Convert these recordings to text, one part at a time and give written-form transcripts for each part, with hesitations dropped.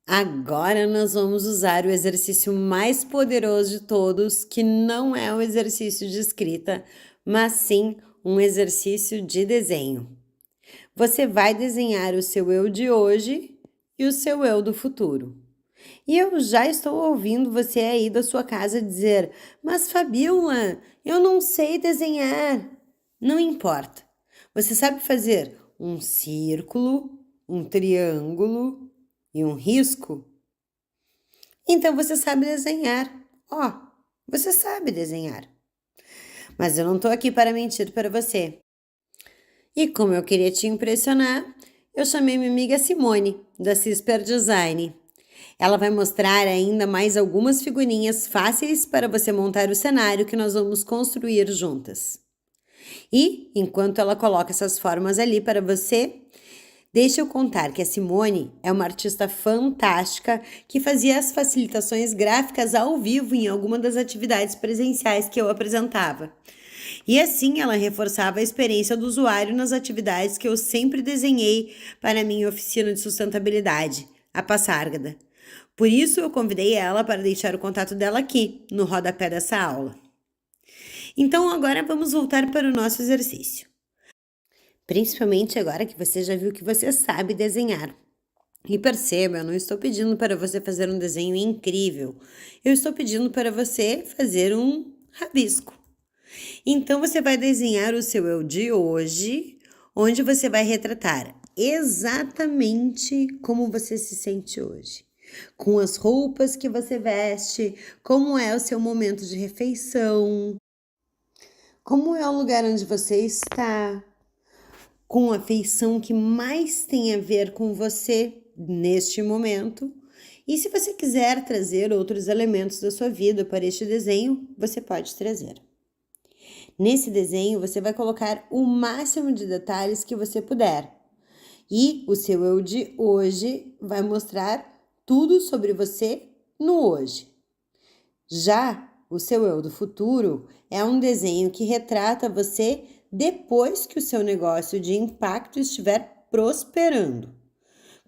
Agora nós vamos usar o exercício mais poderoso de todos, que não é um exercício de escrita, mas sim um exercício de desenho. Você vai desenhar o seu eu de hoje e o seu eu do futuro. E eu já estou ouvindo você aí da sua casa dizer: Mas Fabiola, eu não sei desenhar. Não importa. Você sabe fazer um círculo, um triângulo e um risco? Então você sabe desenhar. Ó, você sabe desenhar. Mas eu não estou aqui para mentir para você. E como eu queria te impressionar, eu chamei minha amiga Simone, da Cisper Design. Ela vai mostrar ainda mais algumas figurinhas fáceis para você montar o cenário que nós vamos construir juntas. E, enquanto ela coloca essas formas ali para você, deixa eu contar que a Simone é uma artista fantástica que fazia as facilitações gráficas ao vivo em alguma das atividades presenciais que eu apresentava. E assim ela reforçava a experiência do usuário nas atividades que eu sempre desenhei para a minha oficina de sustentabilidade, a Passárgada. Por isso eu convidei ela para deixar o contato dela aqui, no rodapé dessa aula. Então agora vamos voltar para o nosso exercício. Principalmente agora que você já viu que você sabe desenhar. E perceba, eu não estou pedindo para você fazer um desenho incrível. Eu estou pedindo para você fazer um rabisco. Então você vai desenhar o seu eu de hoje, onde você vai retratar exatamente como você se sente hoje. Com as roupas que você veste, como é o seu momento de refeição, como é o lugar onde você está, com a feição que mais tem a ver com você neste momento. E se você quiser trazer outros elementos da sua vida para este desenho, você pode trazer. Nesse desenho, você vai colocar o máximo de detalhes que você puder. E o seu eu de hoje vai mostrar tudo sobre você no hoje. Já o seu eu do futuro é um desenho que retrata você depois que o seu negócio de impacto estiver prosperando.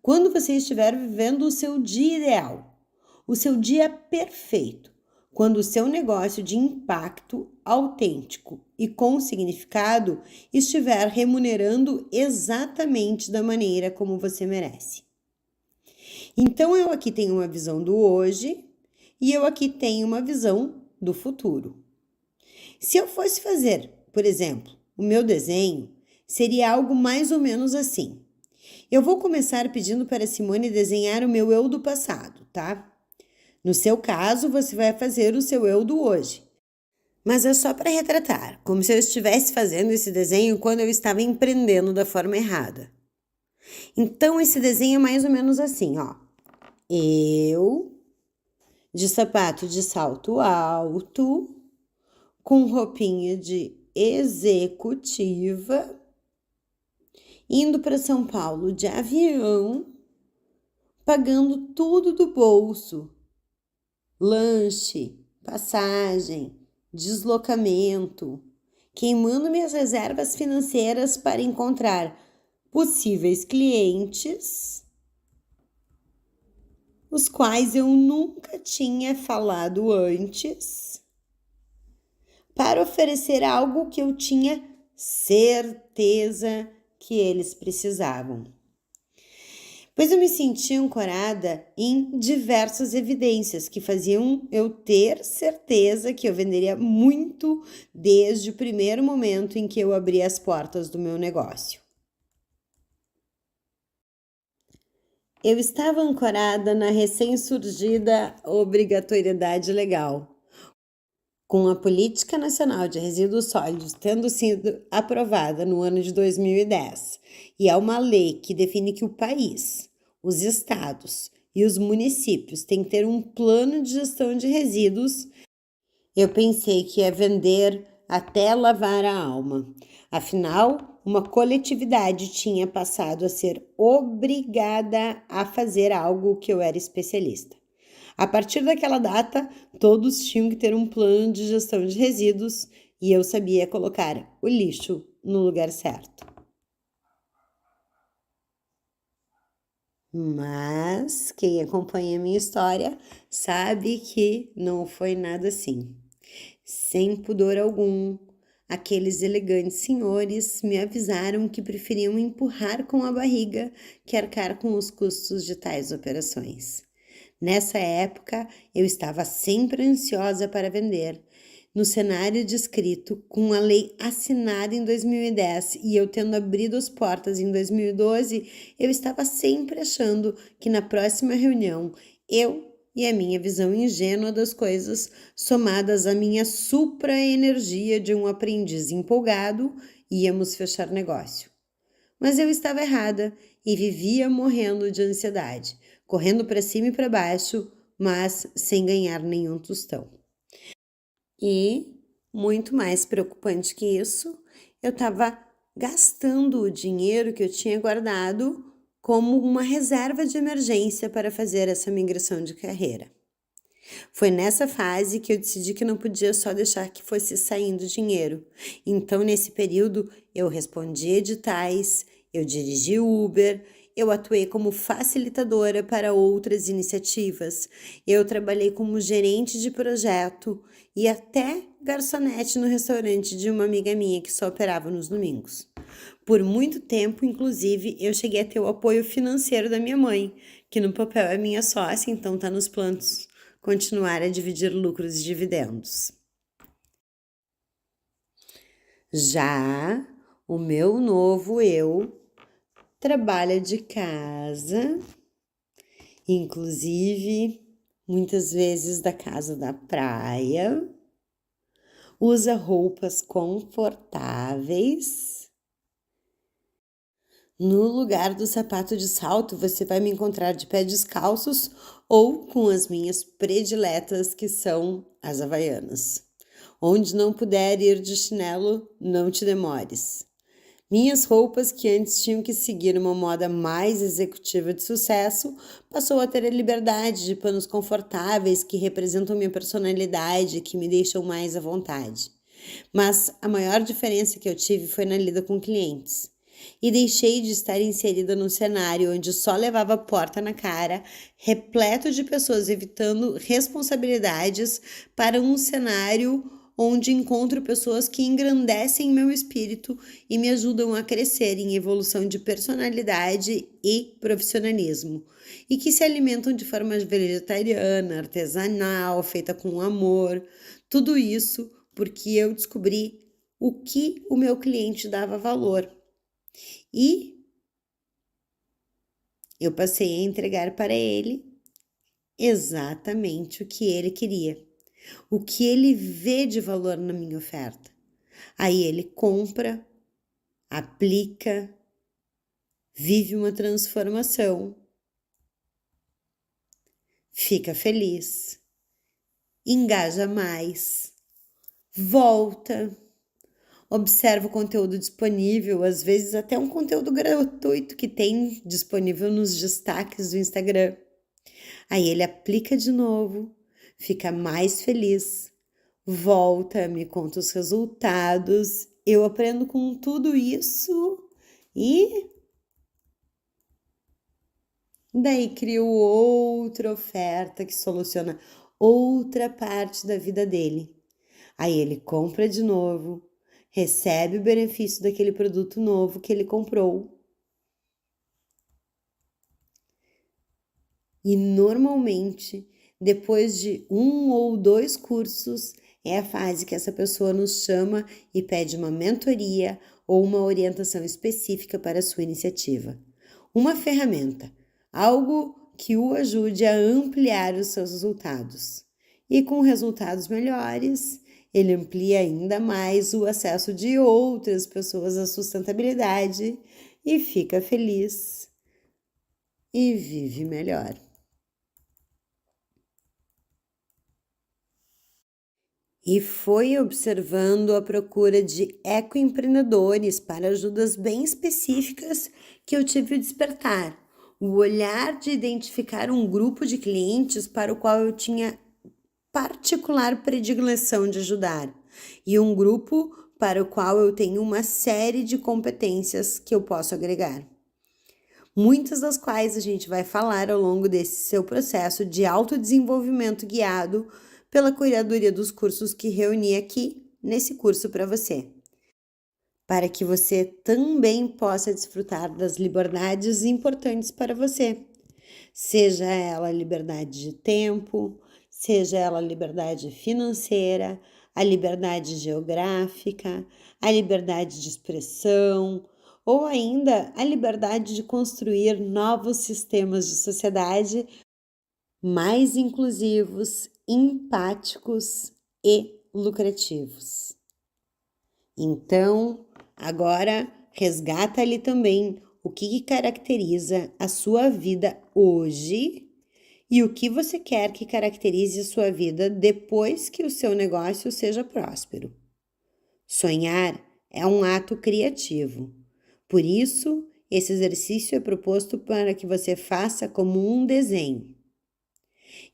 Quando você estiver vivendo o seu dia ideal, o seu dia perfeito, quando o seu negócio de impacto autêntico e com significado estiver remunerando exatamente da maneira como você merece. Então eu aqui tenho uma visão do hoje e eu aqui tenho uma visão do futuro. Se eu fosse fazer, por exemplo, o meu desenho, seria algo mais ou menos assim. Eu vou começar pedindo para a Simone desenhar o meu eu do passado, tá? No seu caso, você vai fazer o seu eu do hoje. Mas é só para retratar, como se eu estivesse fazendo esse desenho quando eu estava empreendendo da forma errada. Então, esse desenho é mais ou menos assim, ó. Eu, de sapato de salto alto, com roupinha de executiva, indo para São Paulo de avião, pagando tudo do bolso. Lanche, passagem, deslocamento, queimando minhas reservas financeiras para encontrar possíveis clientes, os quais eu nunca tinha falado antes, para oferecer algo que eu tinha certeza que eles precisavam. Pois eu me senti ancorada em diversas evidências que faziam eu ter certeza que eu venderia muito desde o primeiro momento em que eu abri as portas do meu negócio. Eu estava ancorada na recém-surgida obrigatoriedade legal. Com a Política Nacional de Resíduos Sólidos tendo sido aprovada no ano de 2010, e é uma lei que define que o país, os estados e os municípios têm que ter um plano de gestão de resíduos, eu pensei que ia vender até lavar a alma. Afinal, uma coletividade tinha passado a ser obrigada a fazer algo que eu era especialista. A partir daquela data, todos tinham que ter um plano de gestão de resíduos e eu sabia colocar o lixo no lugar certo. Mas quem acompanha a minha história sabe que não foi nada assim. Sem pudor algum, aqueles elegantes senhores me avisaram que preferiam empurrar com a barriga que arcar com os custos de tais operações. Nessa época, eu estava sempre ansiosa para vender. No cenário descrito, com a lei assinada em 2010 e eu tendo abrido as portas em 2012, eu estava sempre achando que na próxima reunião eu e a minha visão ingênua das coisas, somadas à minha supra-energia de um aprendiz empolgado, íamos fechar negócio. Mas eu estava errada e vivia morrendo de ansiedade, correndo para cima e para baixo, mas sem ganhar nenhum tostão. E, muito mais preocupante que isso, eu estava gastando o dinheiro que eu tinha guardado como uma reserva de emergência para fazer essa migração de carreira. Foi nessa fase que eu decidi que não podia só deixar que fosse saindo dinheiro. Então, nesse período, eu respondi editais, eu dirigi Uber, eu atuei como facilitadora para outras iniciativas, eu trabalhei como gerente de projeto e até garçonete no restaurante de uma amiga minha que só operava nos domingos. Por muito tempo, inclusive, eu cheguei a ter o apoio financeiro da minha mãe, que no papel é minha sócia, então tá nos planos continuar a dividir lucros e dividendos. Já o meu novo eu trabalha de casa, inclusive muitas vezes da casa da praia, usa roupas confortáveis. No lugar do sapato de salto, você vai me encontrar de pé descalços ou com as minhas prediletas, que são as havaianas. Onde não puder ir de chinelo, não te demores. Minhas roupas, que antes tinham que seguir uma moda mais executiva de sucesso, passou a ter a liberdade de panos confortáveis que representam minha personalidade, que me deixam mais à vontade. Mas a maior diferença que eu tive foi na lida com clientes. E deixei de estar inserida num cenário onde só levava porta na cara, repleto de pessoas evitando responsabilidades, para um cenário onde encontro pessoas que engrandecem meu espírito e me ajudam a crescer em evolução de personalidade e profissionalismo, e que se alimentam de forma vegetariana, artesanal, feita com amor. Tudo isso porque eu descobri o que o meu cliente dava valor. E eu passei a entregar para ele exatamente o que ele queria, o que ele vê de valor na minha oferta. Aí ele compra, aplica, vive uma transformação, fica feliz, engaja mais, volta, observa o conteúdo disponível, às vezes até um conteúdo gratuito que tem disponível nos destaques do Instagram. Aí ele aplica de novo, fica mais feliz, volta, me conta os resultados, eu aprendo com tudo isso e daí crio outra oferta que soluciona outra parte da vida dele. Aí ele compra de novo, recebe o benefício daquele produto novo que ele comprou. E normalmente, depois de 1 ou 2 cursos, é a fase que essa pessoa nos chama e pede uma mentoria ou uma orientação específica para a sua iniciativa. Uma ferramenta, algo que o ajude a ampliar os seus resultados. E com resultados melhores, ele amplia ainda mais o acesso de outras pessoas à sustentabilidade e fica feliz e vive melhor. E foi observando a procura de ecoempreendedores para ajudas bem específicas que eu tive o despertar, o olhar de identificar um grupo de clientes para o qual eu tinha particular predileção de ajudar, e um grupo para o qual eu tenho uma série de competências que eu posso agregar. muitas das quais a gente vai falar ao longo desse seu processo de autodesenvolvimento guiado pela curadoria dos cursos que reuni aqui nesse curso para você, para que você também possa desfrutar das liberdades importantes para você, seja ela liberdade de tempo, seja ela liberdade financeira, a liberdade geográfica, a liberdade de expressão, ou ainda a liberdade de construir novos sistemas de sociedade mais inclusivos, empáticos e lucrativos. Então, agora resgata ali também o que caracteriza a sua vida hoje e o que você quer que caracterize a sua vida depois que o seu negócio seja próspero. Sonhar é um ato criativo. Por isso, esse exercício é proposto para que você faça como um desenho.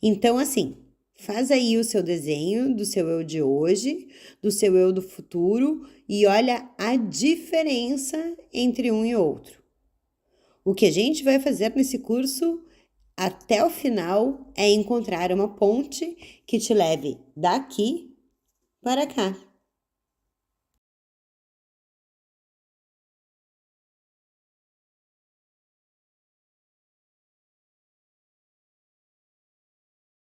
Então, assim, faz aí o seu desenho do seu eu de hoje, do seu eu do futuro e olha a diferença entre um e outro. O que a gente vai fazer nesse curso até o final é encontrar uma ponte que te leve daqui para cá.